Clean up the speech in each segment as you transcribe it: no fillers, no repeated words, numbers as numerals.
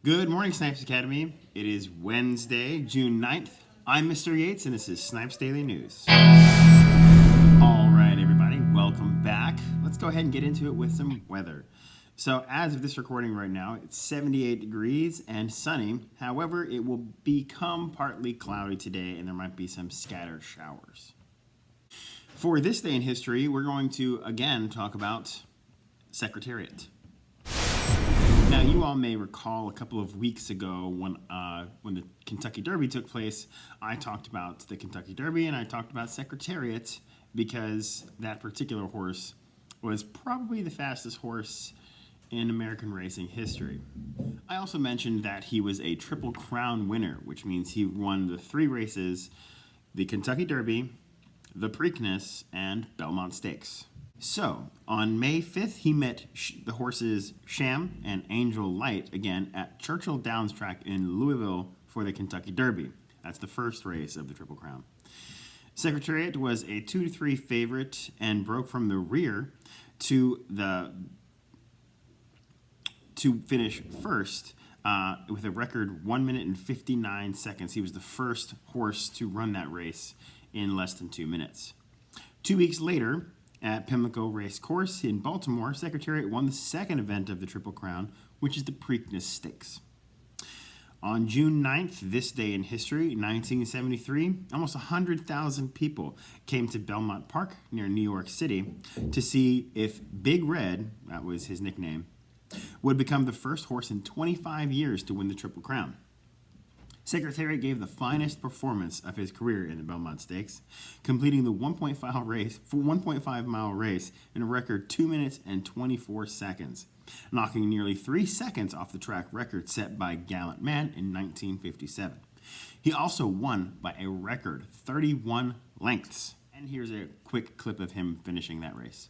Good morning, Snipes Academy. It is Wednesday, June 9th. I'm Mr. Yates, and this is Snipes Daily News. All right, everybody, welcome back. Let's go ahead and get into it with some weather. So as of this recording right now, it's 78 degrees and sunny. However, it will become partly cloudy today, and there might be some scattered showers. For this day in history, we're going to, again, talk about Secretariat. Now, you all may recall a couple of weeks ago when the Kentucky Derby took place, I talked about the Kentucky Derby and I talked about Secretariat because that particular horse was probably the fastest horse in American racing history. I also mentioned that he was a Triple Crown winner, which means he won the three races, the Kentucky Derby, the Preakness, and Belmont Stakes. So, on May 5th, he met the horses Sham and Angel Light again at Churchill Downs track in Louisville for the Kentucky Derby. That's the first race of the Triple Crown. Secretariat was a 2-3 favorite and broke from the rear to finish first with a record 1 minute and 59 seconds. He was the first horse to run that race in less than 2 minutes. 2 weeks later, at Pimlico Race Course in Baltimore, Secretariat won the second event of the Triple Crown, which is the Preakness Stakes. On June 9th, this day in history, 1973, almost 100,000 people came to Belmont Park near New York City to see if Big Red, that was his nickname, would become the first horse in 25 years to win the Triple Crown. Secretariat gave the finest performance of his career in the Belmont Stakes, completing the 1.5 mile race in a record 2 minutes and 24 seconds, knocking nearly 3 seconds off the track record set by Gallant Man in 1957. He also won by a record 31 lengths. And here's a quick clip of him finishing that race.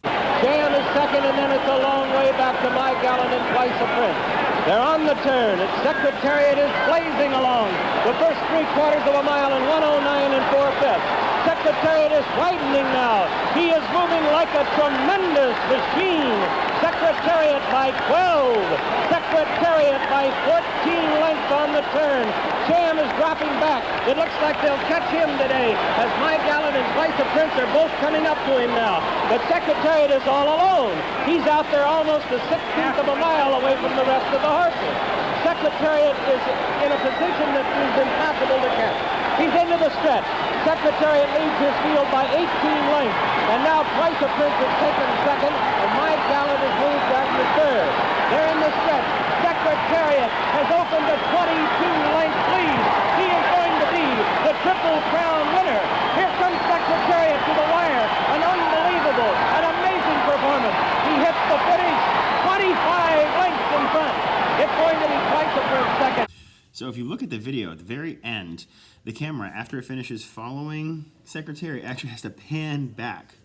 Sham is second, and then it's a long way back to My Gallant and Twice a Prince. They're on the turn. Its Secretariat is blazing along the first 3/4 of a mile in 109 and 4/5. Secretariat is widening now. He is moving like a tremendous machine. Secretariat by 12. Secretariat by 14 lengths on the turn. Sham is dropping back. It looks like they'll catch him today as My Gallant and Twice a Prince are both coming up to him now. But Secretariat is all alone. He's out there almost a 16th of a mile away from the rest of the horses. Secretariat is in a position that is impossible to catch. He's into the stretch. Secretariat leads his field by 18 lengths. And now Twice a Prince has taken second, and My Gallant has moved back to third. They're in the stretch. Secretariat has opened a 22-length lead. He is going to be the Triple Crown winner. Here comes Secretariat to the wire. An unbelievable, an amazing performance. He hits the finish 25 lengths in front. It's going to be Twice a Prince second. So if you look at the video at the very end, the camera, after it finishes following Secretariat, actually has to pan back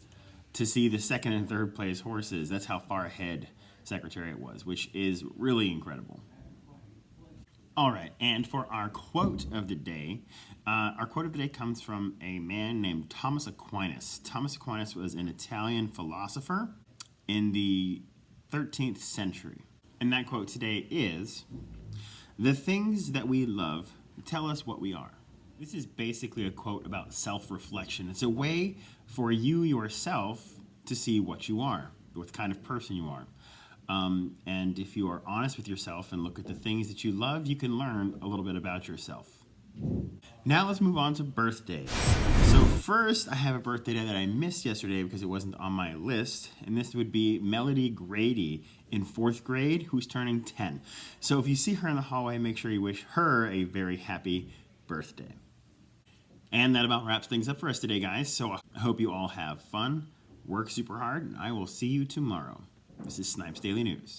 to see the second and third place horses. That's how far ahead Secretariat was, which is really incredible. All right, and for our quote of the day comes from a man named Thomas Aquinas. Thomas Aquinas was an Italian philosopher in the 13th century. And that quote today is, "The things that we love tell us what we are." This is basically a quote about self-reflection. It's a way for you yourself to see what you are, what kind of person you are. And if you are honest with yourself and look at the things that you love, you can learn a little bit about yourself. Now let's move on to birthdays. So first, I have a birthday that I missed yesterday because it wasn't on my list, and this would be Melody Grady in 4th grade, who's turning 10. So if you see her in the hallway, make sure you wish her a very happy birthday. And that about wraps things up for us today, guys. So I hope you all have fun, work super hard, and I will see you tomorrow. This is Snipes Daily News.